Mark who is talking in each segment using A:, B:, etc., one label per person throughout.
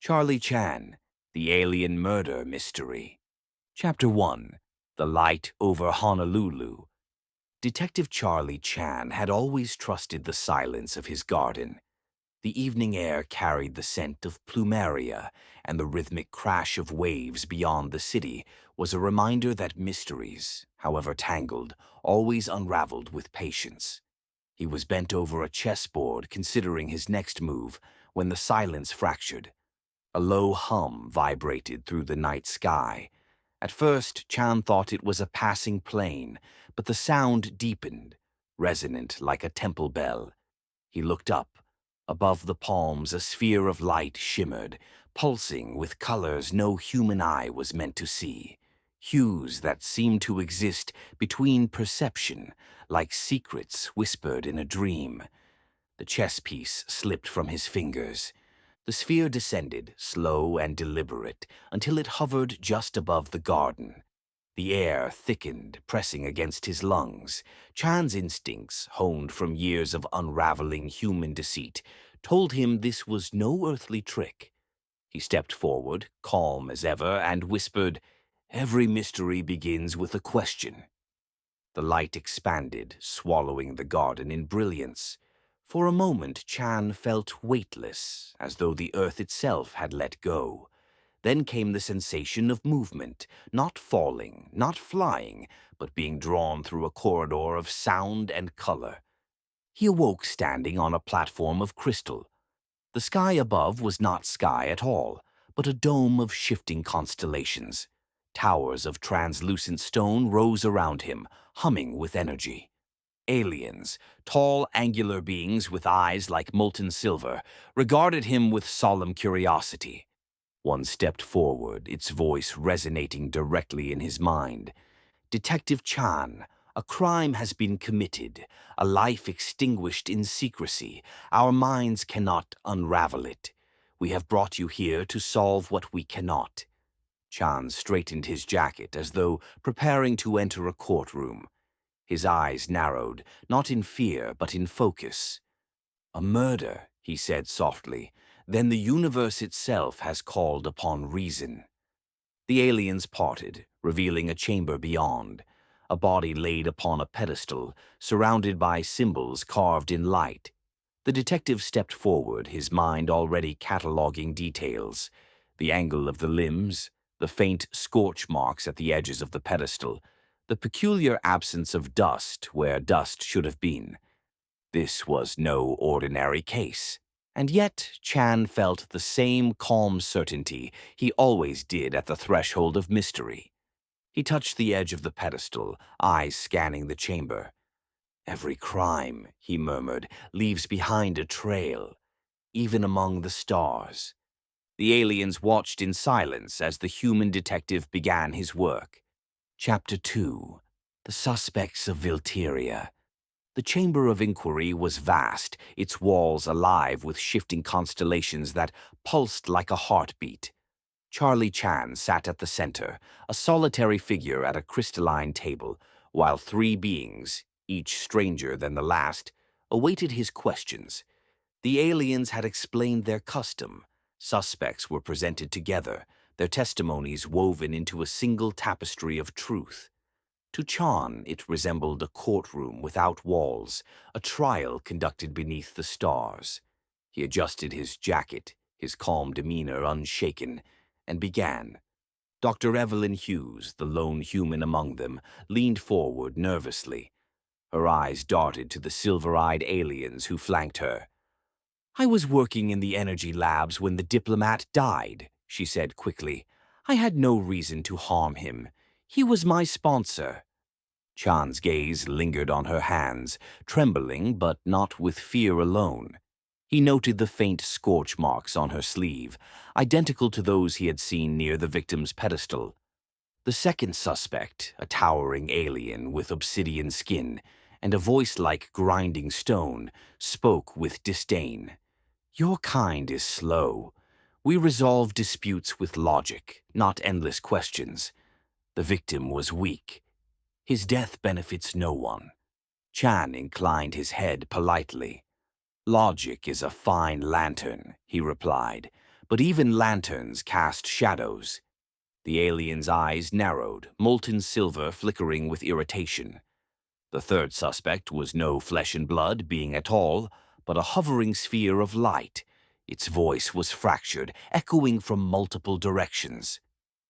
A: Charlie Chan, The Alien Murder Mystery. Chapter 1. The Light Over Honolulu. Detective Charlie Chan had always trusted the silence of his garden. The evening air carried the scent of plumeria, and the rhythmic crash of waves beyond the city was a reminder that mysteries, however tangled, always unraveled with patience. He was bent over a chessboard considering his next move when the silence fractured. A low hum vibrated through the night sky. At first, Chan thought it was a passing plane, but the sound deepened, resonant like a temple bell. He looked up. Above the palms, a sphere of light shimmered, pulsing with colors no human eye was meant to see. Hues that seemed to exist between perception, like secrets whispered in a dream. The chess piece slipped from his fingers. The sphere descended, slow and deliberate, until it hovered just above the garden. The air thickened, pressing against his lungs. Chan's instincts, honed from years of unraveling human deceit, told him this was no earthly trick. He stepped forward, calm as ever, and whispered, "Every mystery begins with a question." The light expanded, swallowing the garden in brilliance. For a moment, Chan felt weightless, as though the earth itself had let go. Then came the sensation of movement, not falling, not flying, but being drawn through a corridor of sound and color. He awoke standing on a platform of crystal. The sky above was not sky at all, but a dome of shifting constellations. Towers of translucent stone rose around him, humming with energy. Aliens, tall, angular beings with eyes like molten silver, regarded him with solemn curiosity. One stepped forward, its voice resonating directly in his mind. "Detective Chan, a crime has been committed, a life extinguished in secrecy. Our minds cannot unravel it. We have brought you here to solve what we cannot." Chan straightened his jacket as though preparing to enter a courtroom. His eyes narrowed, not in fear, but in focus. "A murder," he said softly. "Then the universe itself has called upon reason." The aliens parted, revealing a chamber beyond. A body laid upon a pedestal, surrounded by symbols carved in light. The detective stepped forward, his mind already cataloging details. The angle of the limbs, the faint scorch marks at the edges of the pedestal, the peculiar absence of dust where dust should have been. This was no ordinary case. And yet Chan felt the same calm certainty he always did at the threshold of mystery. He touched the edge of the pedestal, eyes scanning the chamber. "Every crime," he murmured, "leaves behind a trail, even among the stars." The aliens watched in silence as the human detective began his work. Chapter 2. The Suspects of Vilteria. The chamber of inquiry was vast, its walls alive with shifting constellations that pulsed like a heartbeat. Charlie Chan sat at the center, a solitary figure at a crystalline table, while three beings, each stranger than the last, awaited his questions. The aliens had explained their custom. Suspects were presented together, their testimonies woven into a single tapestry of truth. To Chan, it resembled a courtroom without walls, a trial conducted beneath the stars. He adjusted his jacket, his calm demeanor unshaken, and began. Dr. Evelyn Hughes, the lone human among them, leaned forward nervously. Her eyes darted to the silver-eyed aliens who flanked her. "I was working in the energy labs when the diplomat died," she said quickly. "I had no reason to harm him. He was my sponsor." Chan's gaze lingered on her hands, trembling but not with fear alone. He noted the faint scorch marks on her sleeve, identical to those he had seen near the victim's pedestal. The second suspect, a towering alien with obsidian skin and a voice like grinding stone, spoke with disdain. "Your kind is slow. We resolve disputes with logic, not endless questions. The victim was weak. His death benefits no one." Chan inclined his head politely. "Logic is a fine lantern," he replied, but even lanterns cast shadows. The alien's eyes narrowed, molten silver flickering with irritation. The third suspect was no flesh and blood being at all, but a hovering sphere of light. Its voice was fractured, echoing from multiple directions.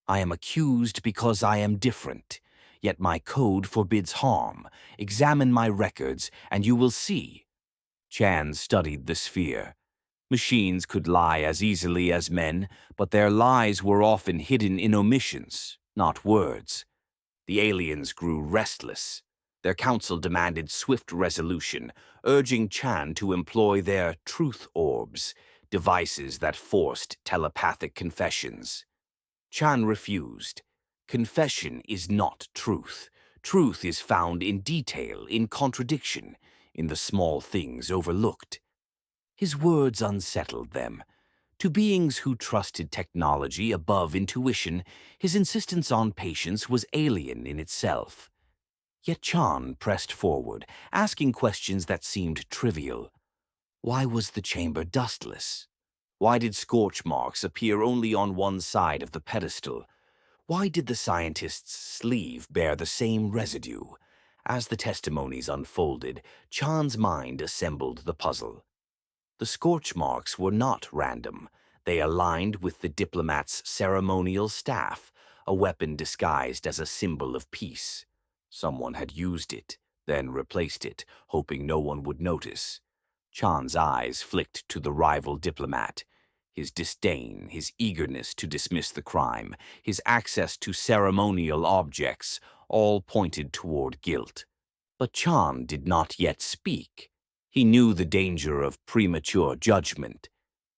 A: I am accused because I am different, yet my code forbids harm. Examine my records, and you will see. Chan studied the sphere. Machines could lie as easily as men, but their lies were often hidden in omissions, not words. The aliens grew restless. Their council demanded swift resolution, urging Chan to employ their truth orbs, devices that forced telepathic confessions. Chan refused. Confession is not truth. Truth is found in detail, in contradiction, in the small things overlooked. His words unsettled them. To beings who trusted technology above intuition, his insistence on patience was alien in itself. Yet Chan pressed forward, asking questions that seemed trivial. Why was the chamber dustless? Why did scorch marks appear only on one side of the pedestal? Why did the scientist's sleeve bear the same residue? As the testimonies unfolded, Chan's mind assembled the puzzle. The scorch marks were not random. They aligned with the diplomat's ceremonial staff, a weapon disguised as a symbol of peace. Someone had used it, then replaced it, hoping no one would notice. Chan's eyes flicked to the rival diplomat. His disdain, his eagerness to dismiss the crime, his access to ceremonial objects, all pointed toward guilt. But Chan did not yet speak. He knew the danger of premature judgment.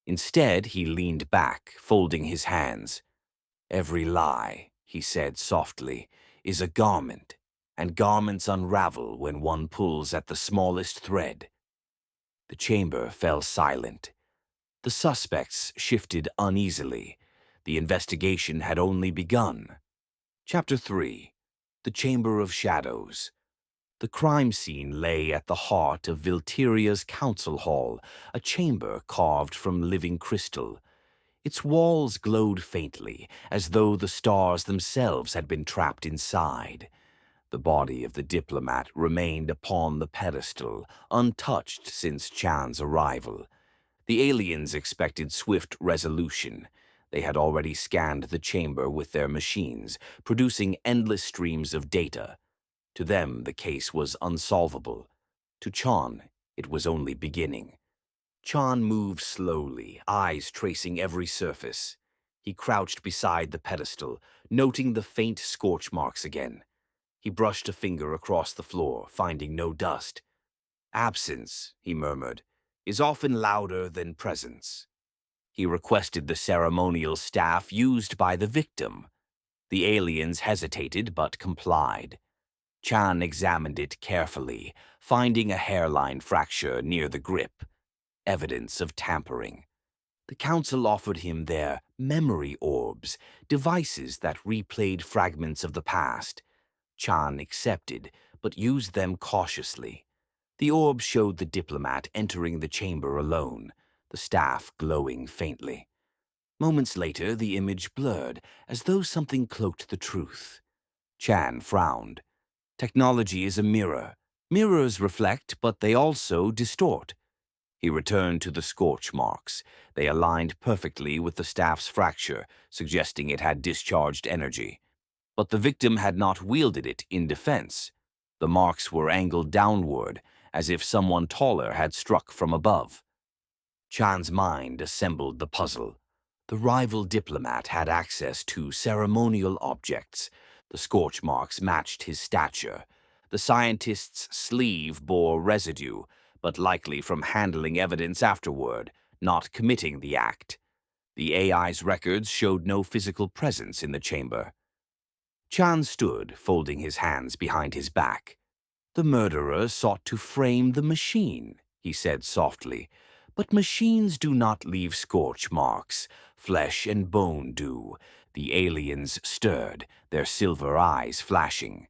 A: Instead, he leaned back, folding his hands. Every lie, he said softly, is a garment, and garments unravel when one pulls at the smallest thread. The chamber fell silent. The suspects shifted uneasily. The investigation had only begun. Chapter 3. The Chamber of Shadows. The crime scene lay at the heart of Vilteria's council hall, a chamber carved from living crystal. Its walls glowed faintly, as though the stars themselves had been trapped inside. The body of the diplomat remained upon the pedestal, untouched since Chan's arrival. The aliens expected swift resolution. They had already scanned the chamber with their machines, producing endless streams of data. To them, the case was unsolvable. To Chan, it was only beginning. Chan moved slowly, eyes tracing every surface. He crouched beside the pedestal, noting the faint scorch marks again. He brushed a finger across the floor, finding no dust. Absence, he murmured, is often louder than presence. He requested the ceremonial staff used by the victim. The aliens hesitated but complied. Chan examined it carefully, finding a hairline fracture near the grip, evidence of tampering. The council offered him their memory orbs, devices that replayed fragments of the past. Chan accepted, but used them cautiously. The orbs showed the diplomat entering the chamber alone, the staff glowing faintly. Moments later, the image blurred, as though something cloaked the truth. Chan frowned. Technology is a mirror. Mirrors reflect, but they also distort. He returned to the scorch marks. They aligned perfectly with the staff's fracture, suggesting it had discharged energy. But the victim had not wielded it in defense. The marks were angled downward, as if someone taller had struck from above. Chan's mind assembled the puzzle. The rival diplomat had access to ceremonial objects. The scorch marks matched his stature. The scientist's sleeve bore residue, but likely from handling evidence afterward, not committing the act. The AI's records showed no physical presence in the chamber. Chan stood, folding his hands behind his back. The murderer sought to frame the machine, he said softly. But machines do not leave scorch marks. Flesh and bone do. The aliens stirred, their silver eyes flashing.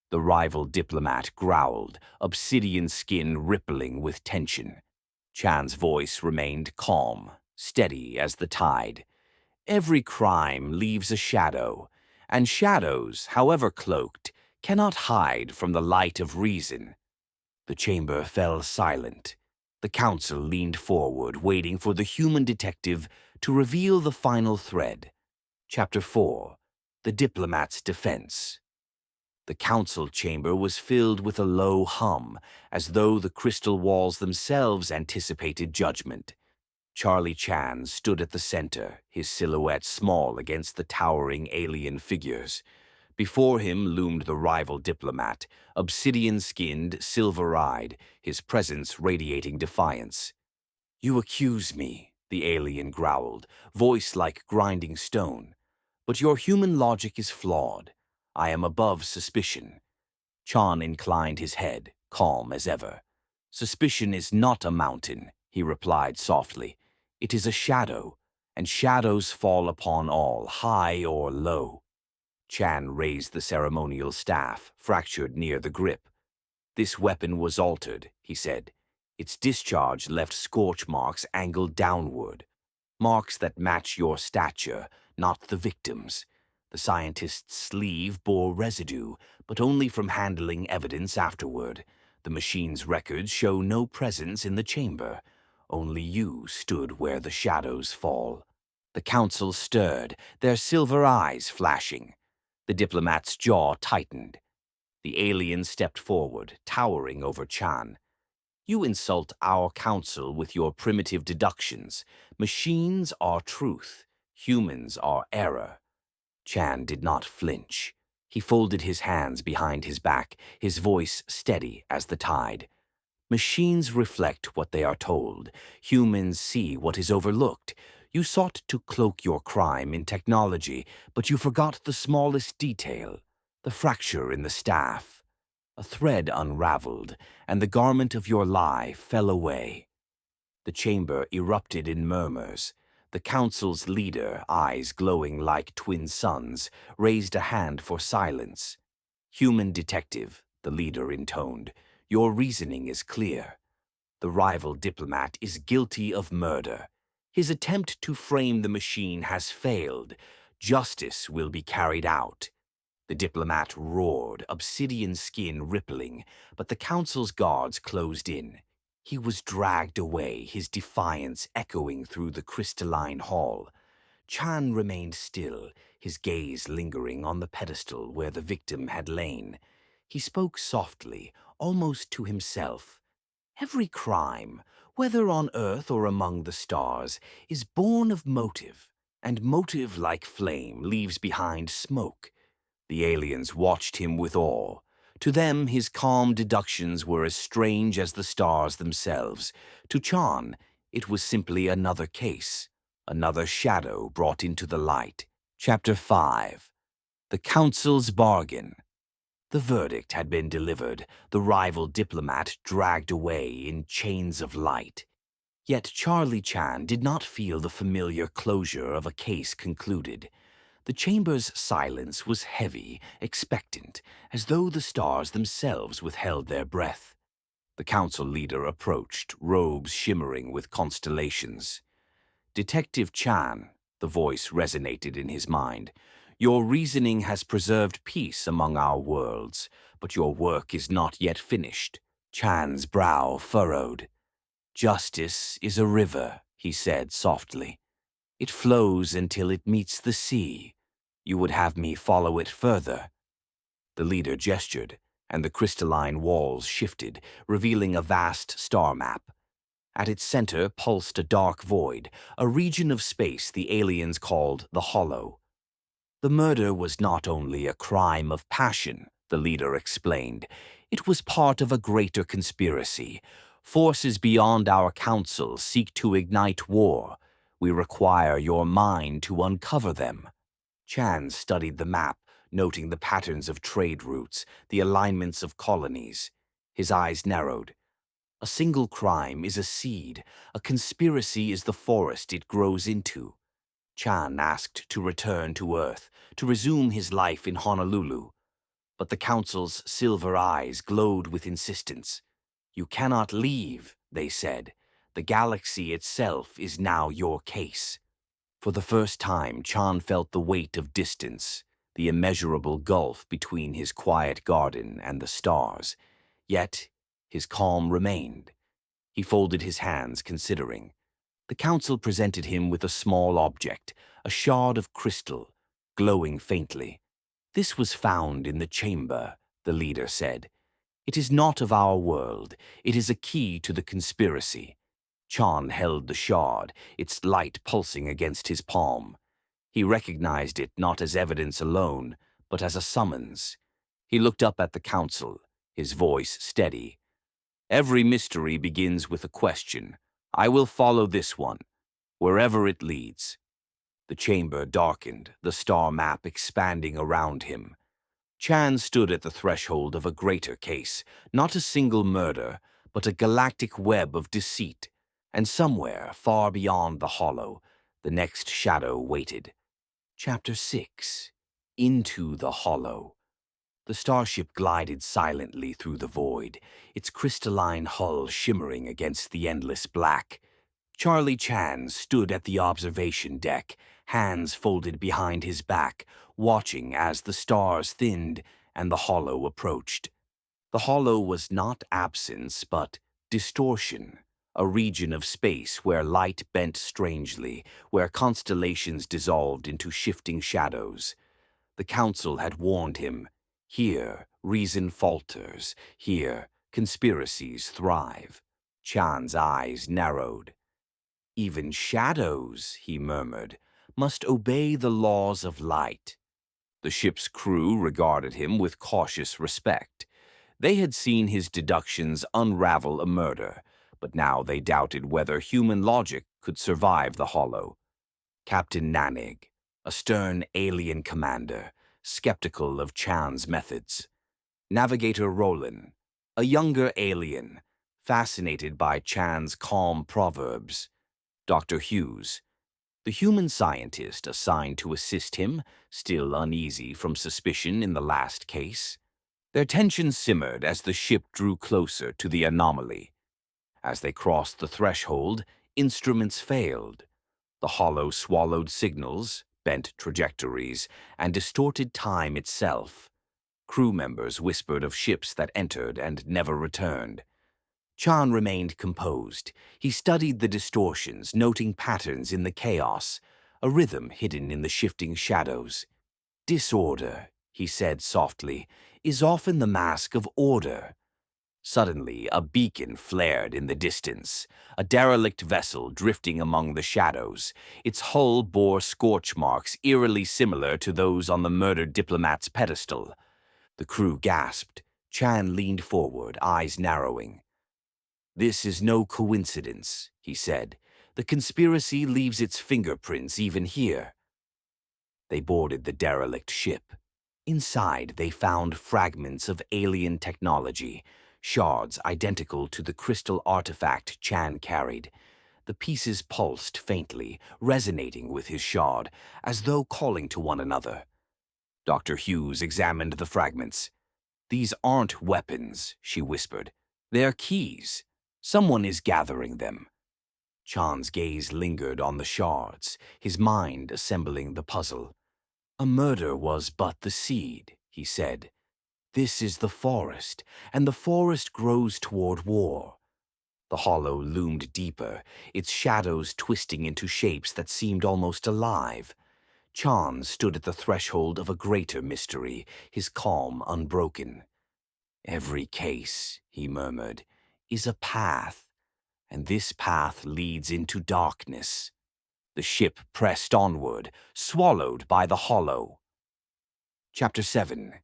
A: The rival diplomat growled, obsidian skin rippling with tension. Chan's voice remained calm. steady as the tide. Every crime leaves a shadow, and shadows, however cloaked, cannot hide from the light of reason. The chamber fell silent. The council leaned forward, waiting for the human detective to reveal the final thread. Chapter 4. The Diplomat's Defense. The council chamber was filled with a low hum, as though the crystal walls themselves anticipated judgment. Charlie Chan stood at the center, his silhouette small against the towering alien figures. Before him loomed the rival diplomat, obsidian-skinned, silver-eyed, his presence radiating defiance. "You accuse me," the alien growled, voice like grinding stone. "But your human logic is flawed. I am above suspicion." Chan inclined his head, calm as ever. "Suspicion is not a mountain," he replied softly. "It is a shadow, and shadows fall upon all, high or low." Chan raised the ceremonial staff, fractured near the grip. "This weapon was altered," he said. "Its discharge left scorch marks angled downward. Marks that match your stature, not the victim's. The scientist's sleeve bore residue, but only from handling evidence afterward. The machine's records show no presence in the chamber. Only you stood where the shadows fall." The council stirred, their silver eyes flashing. The diplomat's jaw tightened. The alien stepped forward, towering over Chan. "You insult our council with your primitive deductions. Machines are truth. Humans are error." Chan did not flinch. He folded his hands behind his back, his voice steady as the tide. "Machines reflect what they are told. Humans see what is overlooked. You sought to cloak your crime in technology, but you forgot the smallest detail, the fracture in the staff. A thread unraveled, and the garment of your lie fell away." The chamber erupted in murmurs. The council's leader, eyes glowing like twin suns, raised a hand for silence. "Human detective," the leader intoned, "your reasoning is clear. The rival diplomat is guilty of murder. His attempt to frame the machine has failed. Justice will be carried out." The diplomat roared, obsidian skin rippling, but the council's guards closed in. He was dragged away, his defiance echoing through the crystalline hall. Chan remained still, his gaze lingering on the pedestal where the victim had lain. He spoke softly, almost to himself. "Every crime, whether on Earth or among the stars, is born of motive, and motive, like flame, leaves behind smoke." The aliens watched him with awe. To them, his calm deductions were as strange as the stars themselves. To Chan, it was simply another case, another shadow brought into the light. Chapter 5. The Council's Bargain. The verdict had been delivered, the rival diplomat dragged away in chains of light. Yet Charlie Chan did not feel the familiar closure of a case concluded. The chamber's silence was heavy, expectant, as though the stars themselves withheld their breath. The council leader approached, robes shimmering with constellations. "Detective Chan," the voice resonated in his mind, "your reasoning has preserved peace among our worlds, but your work is not yet finished." Chan's brow furrowed. "Justice is a river," he said softly. "It flows until it meets the sea. You would have me follow it further?" The leader gestured, and the crystalline walls shifted, revealing a vast star map. At its center pulsed a dark void, a region of space the aliens called the Hollow. "The murder was not only a crime of passion," the leader explained. "It was part of a greater conspiracy. Forces beyond our council seek to ignite war. We require your mind to uncover them." Chan studied the map, noting the patterns of trade routes, the alignments of colonies. His eyes narrowed. "A single crime is a seed. A conspiracy is the forest it grows into." Chan asked to return to Earth, to resume his life in Honolulu. But the council's silver eyes glowed with insistence. "You cannot leave," they said. The galaxy itself is now your case. For the first time, Chan felt the weight of distance, the immeasurable gulf between his quiet garden and the stars. Yet, his calm remained. He folded his hands, considering. The council presented him with a small object, a shard of crystal, glowing faintly. "This was found in the chamber," the leader said. "It is not of our world. It is a key to the conspiracy." Chan held the shard, its light pulsing against his palm. He recognized it not as evidence alone, but as a summons. He looked up at the council, his voice steady. "Every mystery begins with a question. I will follow this one, wherever it leads." The chamber darkened, the star map expanding around him. Chan stood at the threshold of a greater case, not a single murder, but a galactic web of deceit. And somewhere, far beyond the hollow, the next shadow waited. Chapter 6. Into the Hollow. The starship glided silently through the void, its crystalline hull shimmering against the endless black. Charlie Chan stood at the observation deck, hands folded behind his back, watching as the stars thinned and the hollow approached. The hollow was not absence, but distortion, a region of space where light bent strangely, where constellations dissolved into shifting shadows. The council had warned him. Here, reason falters. Here, conspiracies thrive. Chan's eyes narrowed. "Even shadows," he murmured, "must obey the laws of light." The ship's crew regarded him with cautious respect. They had seen his deductions unravel a murder, but now they doubted whether human logic could survive the hollow. Captain Nanig, a stern alien commander, skeptical of Chan's methods. Navigator Roland, a younger alien, fascinated by Chan's calm proverbs. Dr. Hughes, the human scientist assigned to assist him, still uneasy from suspicion in the last case. Their tension simmered as the ship drew closer to the anomaly. As they crossed the threshold, instruments failed. The hollow swallowed signals, bent trajectories, and distorted time itself. Crew members whispered of ships that entered and never returned. Chan remained composed. He studied the distortions, noting patterns in the chaos, a rhythm hidden in the shifting shadows. "Disorder," he said softly, "is often the mask of order." Suddenly, a beacon flared in the distance, a derelict vessel drifting among the shadows. Its hull bore scorch marks eerily similar to those on the murdered diplomat's pedestal. The crew gasped. Chan leaned forward, eyes narrowing. "This is no coincidence," he said. "The conspiracy leaves its fingerprints even here." They boarded the derelict ship. Inside, they found fragments of alien technology, shards identical to the crystal artifact Chan carried. The pieces pulsed faintly, resonating with his shard, as though calling to one another. Dr. Hughes examined the fragments. "These aren't weapons," she whispered. "They're keys. Someone is gathering them." Chan's gaze lingered on the shards, his mind assembling the puzzle. "A murder was but the seed," he said. "This is the forest, and the forest grows toward war." The hollow loomed deeper, its shadows twisting into shapes that seemed almost alive. Chan stood at the threshold of a greater mystery, his calm unbroken. "Every case," he murmured, "is a path, and this path leads into darkness." The ship pressed onward, swallowed by the hollow. Chapter 7.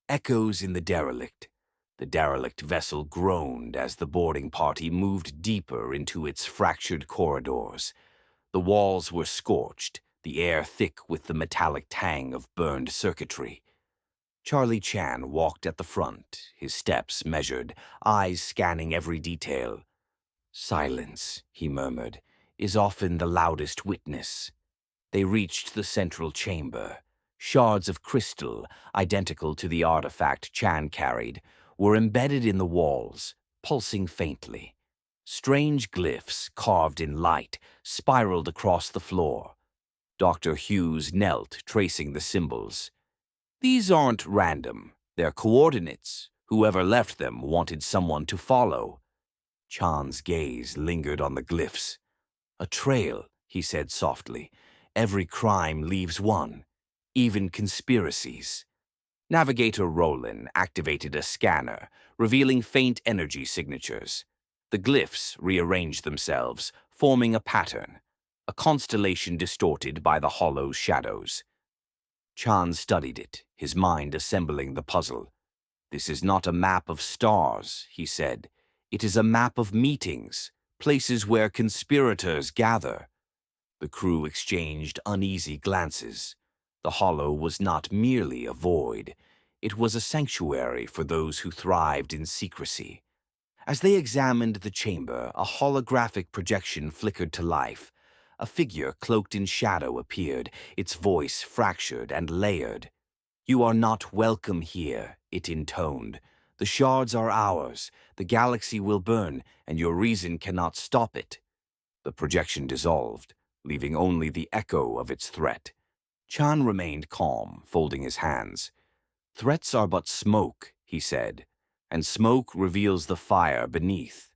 A: Echoes in the Derelict. The derelict vessel groaned as the boarding party moved deeper into its fractured corridors. The walls were scorched, the air thick with the metallic tang of burned circuitry. Charlie Chan walked at the front, his steps measured, eyes scanning every detail. "Silence," he murmured, "is often the loudest witness." They reached the central chamber. Shards of crystal, identical to the artifact Chan carried, were embedded in the walls, pulsing faintly. Strange glyphs, carved in light, spiraled across the floor. Dr. Hughes knelt, tracing the symbols. These aren't random. They're coordinates. Whoever left them wanted someone to follow. Chan's gaze lingered on the glyphs. A trail, he said softly. Every crime leaves one, even conspiracies. Navigator Roland activated a scanner, revealing faint energy signatures. The glyphs rearranged themselves, forming a pattern, a constellation distorted by the hollow shadows. Chan studied it, his mind assembling the puzzle. This is not a map of stars, he said. It is a map of meetings, places where conspirators gather. The crew exchanged uneasy glances. The hollow was not merely a void. It was a sanctuary for those who thrived in secrecy. As they examined the chamber, a holographic projection flickered to life. A figure cloaked in shadow appeared, its voice fractured and layered. "You are not welcome here," it intoned. "The shards are ours. The galaxy will burn, and your reason cannot stop it." The projection dissolved, leaving only the echo of its threat. Chan remained calm, folding his hands. "Threats are but smoke," he said, "and smoke reveals the fire beneath."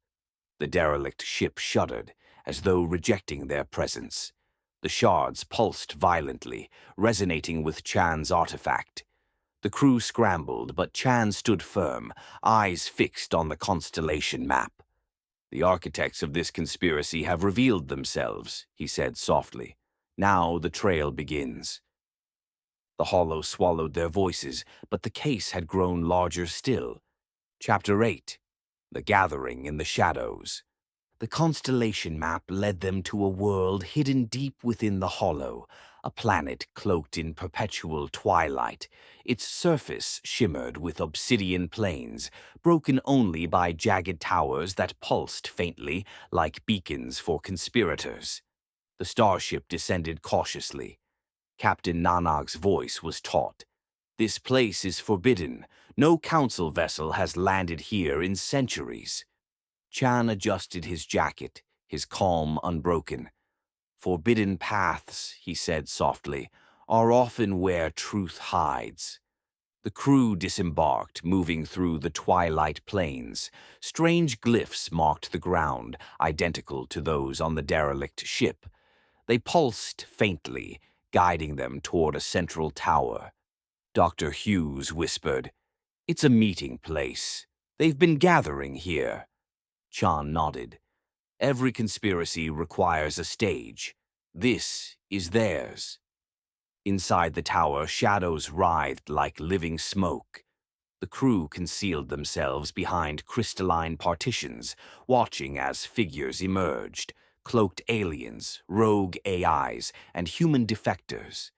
A: The derelict ship shuddered, as though rejecting their presence. The shards pulsed violently, resonating with Chan's artifact. The crew scrambled, but Chan stood firm, eyes fixed on the constellation map. "The architects of this conspiracy have revealed themselves," he said softly. "Now the trail begins." The hollow swallowed their voices, but the case had grown larger still. Chapter 8. The Gathering in the Shadows. The constellation map led them to a world hidden deep within the hollow, a planet cloaked in perpetual twilight. Its surface shimmered with obsidian plains, broken only by jagged towers that pulsed faintly like beacons for conspirators. The starship descended cautiously. Captain Nanag's voice was taut. "This place is forbidden. No council vessel has landed here in centuries." Chan adjusted his jacket, his calm unbroken. "Forbidden paths," he said softly, "are often where truth hides." The crew disembarked, moving through the twilight plains. Strange glyphs marked the ground, identical to those on the derelict ship. They pulsed faintly, guiding them toward a central tower. Dr. Hughes whispered, "It's a meeting place. They've been gathering here." Chan nodded. "Every conspiracy requires a stage. This is theirs." Inside the tower, shadows writhed like living smoke. The crew concealed themselves behind crystalline partitions, watching as figures emerged, cloaked aliens, rogue AIs, and human defectors.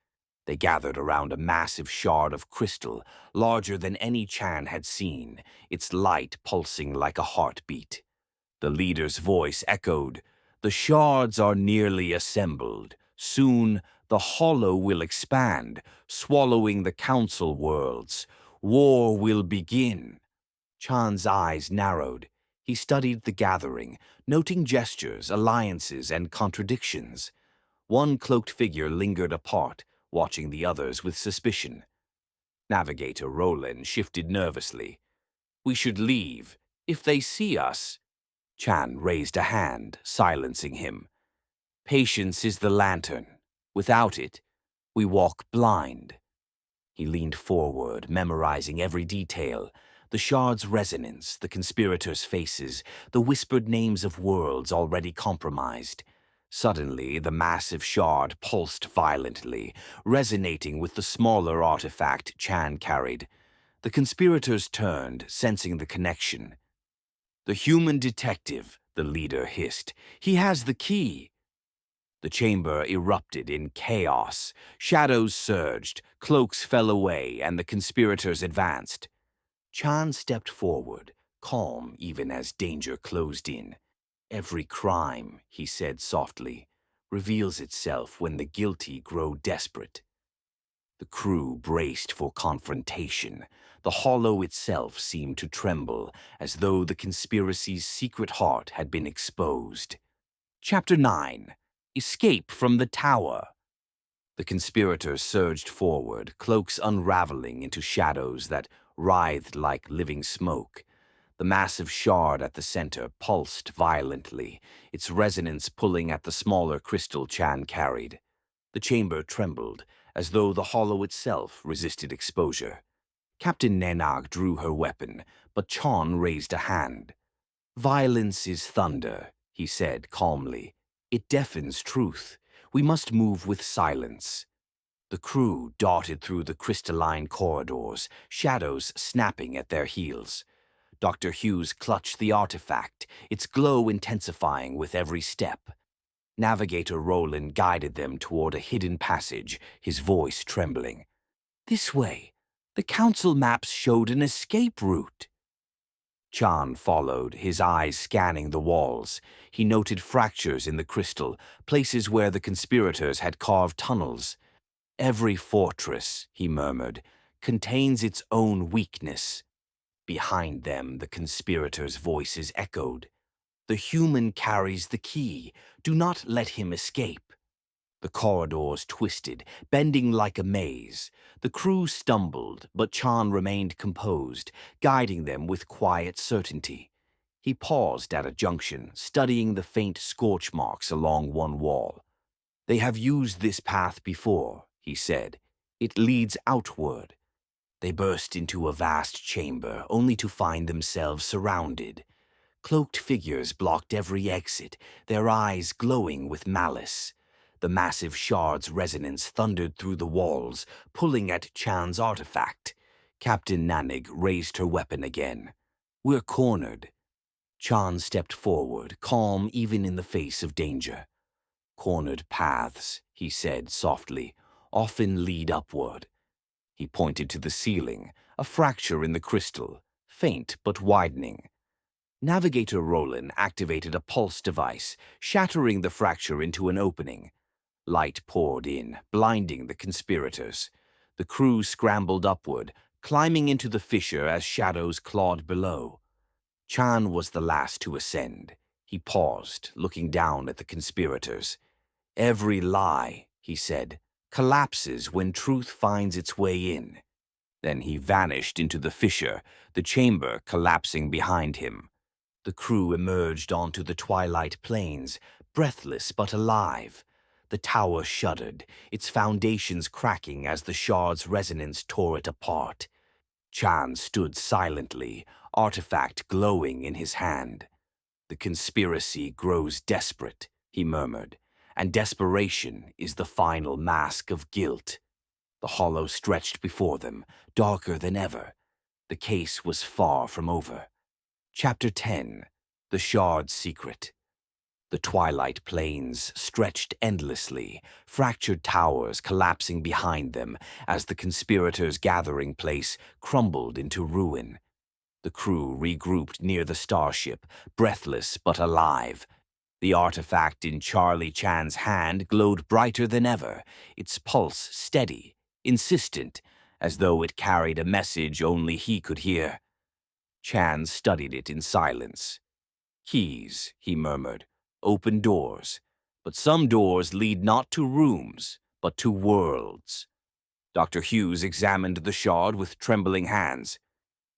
A: They gathered around a massive shard of crystal, larger than any Chan had seen, its light pulsing like a heartbeat. The leader's voice echoed, "The shards are nearly assembled. Soon, the hollow will expand, swallowing the council worlds. War will begin." Chan's eyes narrowed. He studied the gathering, noting gestures, alliances, and contradictions. One cloaked figure lingered apart, watching the others with suspicion. Navigator Roland shifted nervously. "We should leave. If they see us—" Chan raised a hand, silencing him. "Patience is the lantern. Without it, we walk blind." He leaned forward, memorizing every detail. The shard's resonance, the conspirators' faces, the whispered names of worlds already compromised. Suddenly, the massive shard pulsed violently, resonating with the smaller artifact Chan carried. The conspirators turned, sensing the connection. "The human detective," the leader hissed. "He has the key." The chamber erupted in chaos. Shadows surged, cloaks fell away, and the conspirators advanced. Chan stepped forward, calm even as danger closed in. "Every crime," he said softly, "reveals itself when the guilty grow desperate." The crew braced for confrontation. The hollow itself seemed to tremble, as though the conspiracy's secret heart had been exposed. Chapter 9. Escape from the Tower. The conspirators surged forward, cloaks unraveling into shadows that writhed like living smoke. The massive shard at the center pulsed violently, its resonance pulling at the smaller crystal Chan carried. The chamber trembled, as though the hollow itself resisted exposure. Captain Nenag drew her weapon, but Chan raised a hand. "Violence is thunder," he said calmly. "It deafens truth. We must move with silence." The crew darted through the crystalline corridors, shadows snapping at their heels. Dr. Hughes clutched the artifact, its glow intensifying with every step. Navigator Roland guided them toward a hidden passage, his voice trembling. "This way. The council maps showed an escape route." Chan followed, his eyes scanning the walls. He noted fractures in the crystal, places where the conspirators had carved tunnels. "Every fortress," he murmured, "contains its own weakness." Behind them, the conspirators' voices echoed. "The human carries the key. Do not let him escape." The corridors twisted, bending like a maze. The crew stumbled, but Chan remained composed, guiding them with quiet certainty. He paused at a junction, studying the faint scorch marks along one wall. "They have used this path before," he said. "It leads outward." They burst into a vast chamber, only to find themselves surrounded. Cloaked figures blocked every exit, their eyes glowing with malice. The massive shard's resonance thundered through the walls, pulling at Chan's artifact. Captain Nanig raised her weapon again. "We're cornered." Chan stepped forward, calm even in the face of danger. "Cornered paths," he said softly, "often lead upward." He pointed to the ceiling, a fracture in the crystal, faint but widening. Navigator Roland activated a pulse device, shattering the fracture into an opening. Light poured in, blinding the conspirators. The crew scrambled upward, climbing into the fissure as shadows clawed below. Chan was the last to ascend. He paused, looking down at the conspirators. "Every lie," he said, "collapses when truth finds its way in." Then he vanished into the fissure, the chamber collapsing behind him. The crew emerged onto the twilight plains, breathless but alive. The tower shuddered, its foundations cracking as the shard's resonance tore it apart. Chan stood silently, artifact glowing in his hand. "The conspiracy grows desperate," he murmured, "and desperation is the final mask of guilt." The hollow stretched before them, darker than ever. The case was far from over. Chapter 10. The Shard's Secret. The twilight plains stretched endlessly, fractured towers collapsing behind them as the conspirators' gathering place crumbled into ruin. The crew regrouped near the starship, breathless but alive. The artifact in Charlie Chan's hand glowed brighter than ever, its pulse steady, insistent, as though it carried a message only he could hear. Chan studied it in silence. "Keys," he murmured, "open doors. But some doors lead not to rooms, but to worlds." Dr. Hughes examined the shard with trembling hands.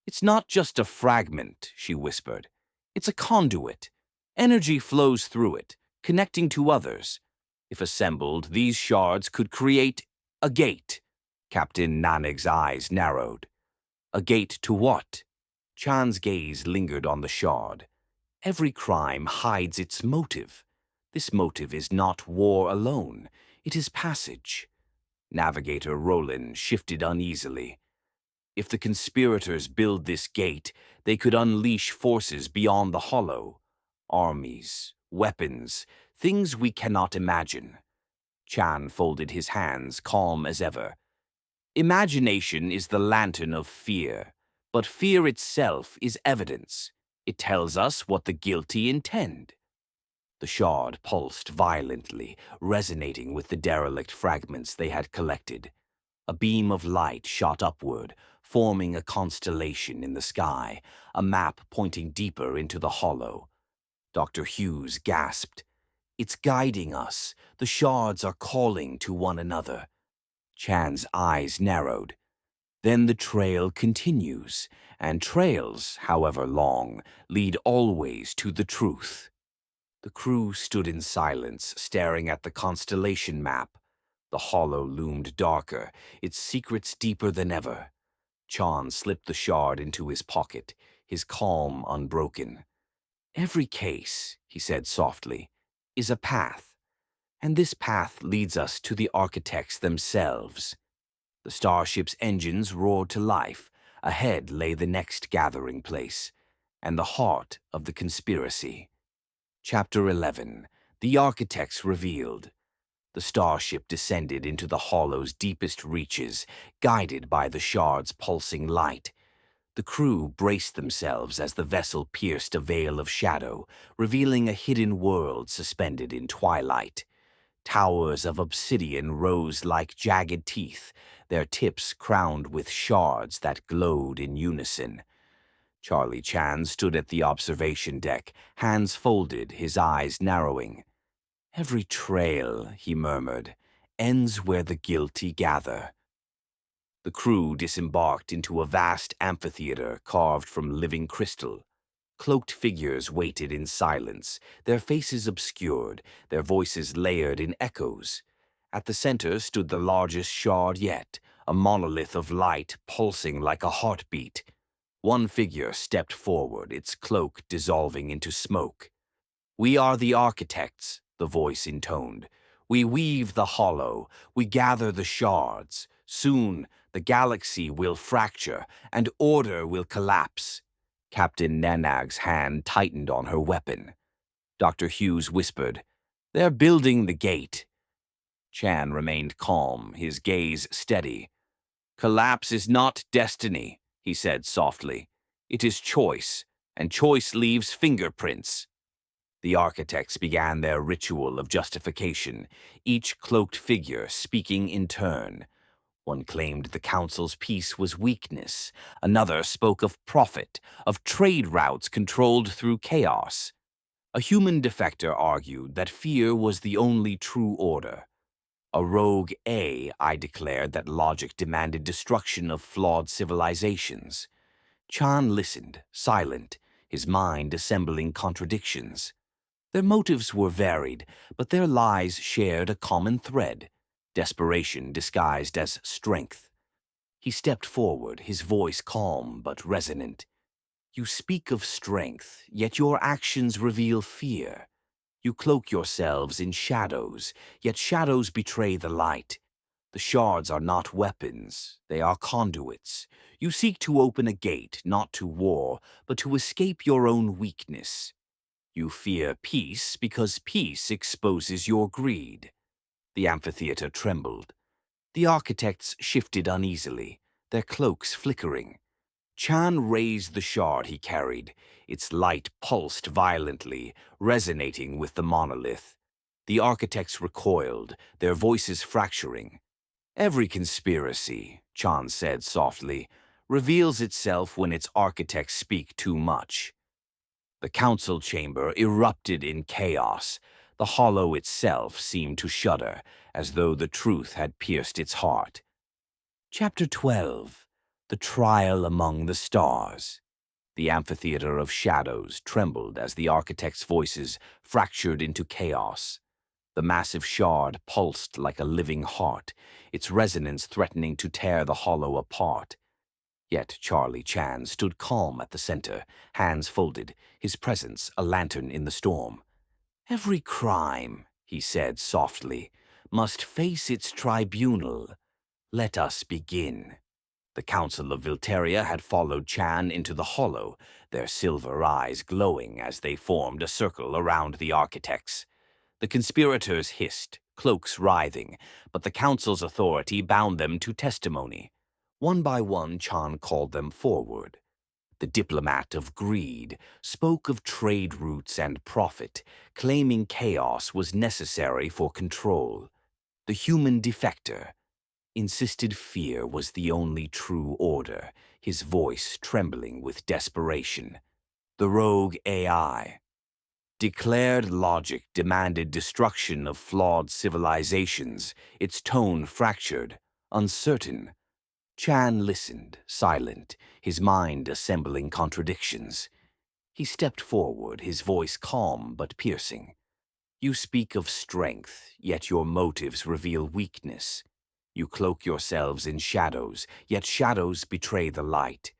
A: "It's not just a fragment," she whispered. "It's a conduit. Energy flows through it, connecting to others. If assembled, these shards could create a gate." Captain Nanig's eyes narrowed. "A gate to what?" Chan's gaze lingered on the shard. "Every crime hides its motive. This motive is not war alone. It is passage." Navigator Roland shifted uneasily. "If the conspirators build this gate, they could unleash forces beyond the hollow. Armies, weapons, things we cannot imagine." Chan folded his hands, calm as ever. "Imagination is the lantern of fear, but fear itself is evidence. It tells us what the guilty intend." The shard pulsed violently, resonating with the derelict fragments they had collected. A beam of light shot upward, forming a constellation in the sky, a map pointing deeper into the hollow. Dr. Hughes gasped. "It's guiding us. The shards are calling to one another." Chan's eyes narrowed. Then the trail continues, and trails, however long, lead always to the truth. The crew stood in silence, staring at the constellation map. The hollow loomed darker, its secrets deeper than ever. Chan slipped the shard into his pocket, his calm unbroken. "Every case," he said softly, "is a path, and this path leads us to the architects themselves." The starship's engines roared to life. Ahead lay the next gathering place, and the heart of the conspiracy. Chapter 11. The Architects Revealed. The starship descended into the hollow's deepest reaches, guided by the shard's pulsing light. The crew braced themselves as the vessel pierced a veil of shadow, revealing a hidden world suspended in twilight. Towers of obsidian rose like jagged teeth, their tips crowned with shards that glowed in unison. Charlie Chan stood at the observation deck, hands folded, his eyes narrowing. "Every trail," he murmured, "ends where the guilty gather." The crew disembarked into a vast amphitheater carved from living crystal. Cloaked figures waited in silence, their faces obscured, their voices layered in echoes. At the center stood the largest shard yet, a monolith of light pulsing like a heartbeat. One figure stepped forward, its cloak dissolving into smoke. "We are the architects," the voice intoned. "We weave the hollow, we gather the shards. Soon, the galaxy will fracture, and order will collapse." Captain Nanag's hand tightened on her weapon. Dr. Hughes whispered, "They're building the gate." Chan remained calm, his gaze steady. "Collapse is not destiny," he said softly. "It is choice, and choice leaves fingerprints." The architects began their ritual of justification, each cloaked figure speaking in turn. One claimed the council's peace was weakness. Another spoke of profit, of trade routes controlled through chaos. A human defector argued that fear was the only true order. A rogue AI declared that logic demanded destruction of flawed civilizations. Chan listened, silent, his mind assembling contradictions. Their motives were varied, but their lies shared a common thread: desperation disguised as strength. He stepped forward, his voice calm but resonant. "You speak of strength, yet your actions reveal fear. You cloak yourselves in shadows, yet shadows betray the light. The shards are not weapons, they are conduits. You seek to open a gate, not to war, but to escape your own weakness. You fear peace because peace exposes your greed." The amphitheater trembled. The architects shifted uneasily, their cloaks flickering. Chan raised the shard he carried. Its light pulsed violently, resonating with the monolith. The architects recoiled, their voices fracturing. "Every conspiracy," Chan said softly, "reveals itself when its architects speak too much." The council chamber erupted in chaos. The hollow itself seemed to shudder, as though the truth had pierced its heart. Chapter 12. The Trial Among the Stars. The amphitheater of shadows trembled as the architects' voices fractured into chaos. The massive shard pulsed like a living heart, its resonance threatening to tear the hollow apart. Yet Charlie Chan stood calm at the center, hands folded, his presence a lantern in the storm. "Every crime," he said softly, "must face its tribunal. Let us begin." The Council of Vilteria had followed Chan into the hollow, their silver eyes glowing as they formed a circle around the architects. The conspirators hissed, cloaks writhing, but the Council's authority bound them to testimony. One by one, Chan called them forward. The diplomat of greed spoke of trade routes and profit, claiming chaos was necessary for control. The human defector, insisted fear was the only true order, his voice trembling with desperation. The rogue AI declared logic demanded destruction of flawed civilizations, its tone fractured, uncertain. Chan listened, silent, his mind assembling contradictions. He stepped forward, his voice calm but piercing. You speak of strength, yet your motives reveal weakness. You cloak yourselves in shadows, yet shadows betray the light.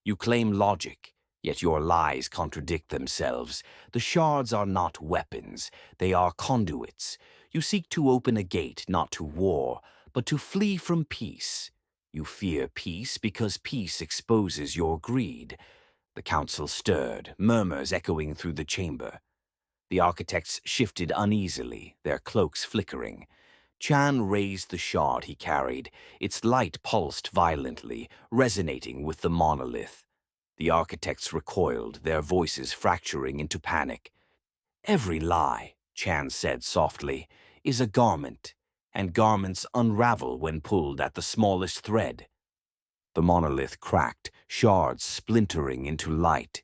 A: You claim logic, yet your lies contradict themselves. The shards are not weapons, they are conduits. You seek to open a gate not to war, but to flee from peace. You fear peace because peace exposes your greed. The council stirred, murmurs echoing through the chamber. The architects shifted uneasily, their cloaks flickering. Chan raised the shard he carried. Its light pulsed violently, resonating with the monolith. The architects recoiled, their voices fracturing into panic. Every lie, Chan said softly, is a garment, and garments unravel when pulled at the smallest thread. The monolith cracked, shards splintering into light.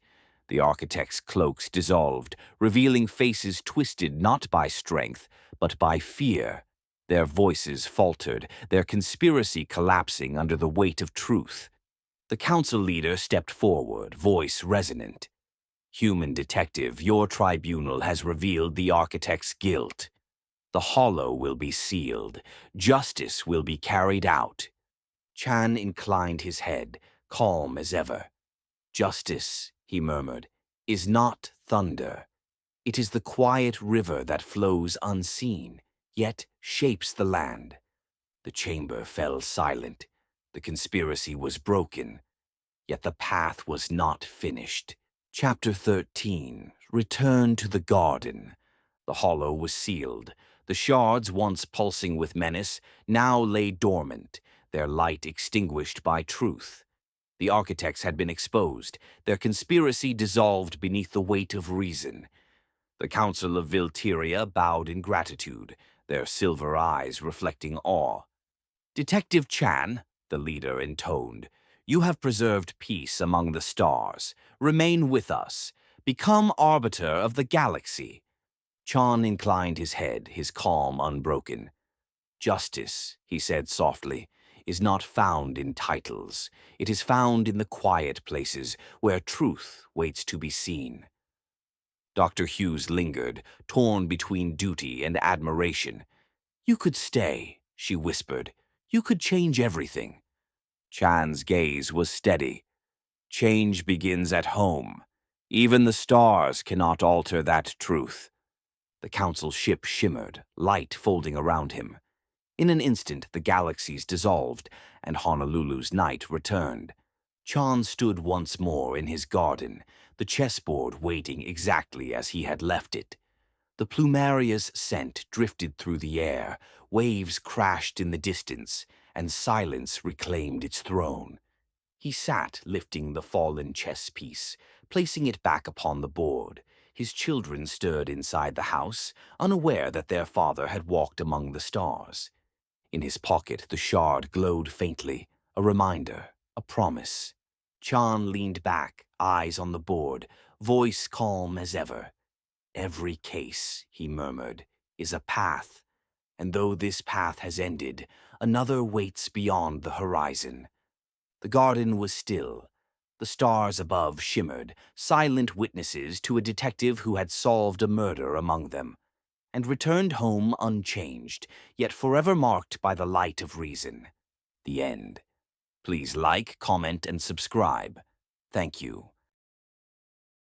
A: The architects' cloaks dissolved, revealing faces twisted not by strength, but by fear. Their voices faltered, their conspiracy collapsing under the weight of truth. The council leader stepped forward, voice resonant. Human detective, your tribunal has revealed the architect's guilt. The hollow will be sealed. Justice will be carried out. Chan inclined his head, calm as ever. Justice, he murmured, is not thunder. It is the quiet river that flows unseen, yet shapes the land. The chamber fell silent. The conspiracy was broken, yet the path was not finished. Chapter 13. Return to the garden. The hollow was sealed. The shards, once pulsing with menace, now lay dormant, their light extinguished by truth. The architects had been exposed, their conspiracy dissolved beneath the weight of reason. The Council of Vilteria bowed in gratitude, their silver eyes reflecting awe. Detective Chan, the leader intoned, you have preserved peace among the stars. Remain with us. Become arbiter of the galaxy. Chan inclined his head, his calm unbroken. Justice, he said softly, is not found in titles. It is found in the quiet places where truth waits to be seen. Dr. Hughes lingered, torn between duty and admiration. You could stay, she whispered. You could change everything. Chan's gaze was steady. Change begins at home. Even the stars cannot alter that truth. The council ship shimmered, light folding around him. In an instant, the galaxies dissolved, and Honolulu's night returned. Chan stood once more in his garden, the chessboard waiting exactly as he had left it. The plumaria's scent drifted through the air, waves crashed in the distance, and silence reclaimed its throne. He sat, lifting the fallen chess piece, placing it back upon the board. His children stirred inside the house, unaware that their father had walked among the stars. In his pocket, the shard glowed faintly, a reminder, a promise. Chan leaned back, eyes on the board, voice calm as ever. Every case, he murmured, is a path, and though this path has ended, another waits beyond the horizon. The garden was still. The stars above shimmered, silent witnesses to a detective who had solved a murder among them, and returned home unchanged, yet forever marked by the light of reason. The end. Please like, comment, and subscribe. Thank you.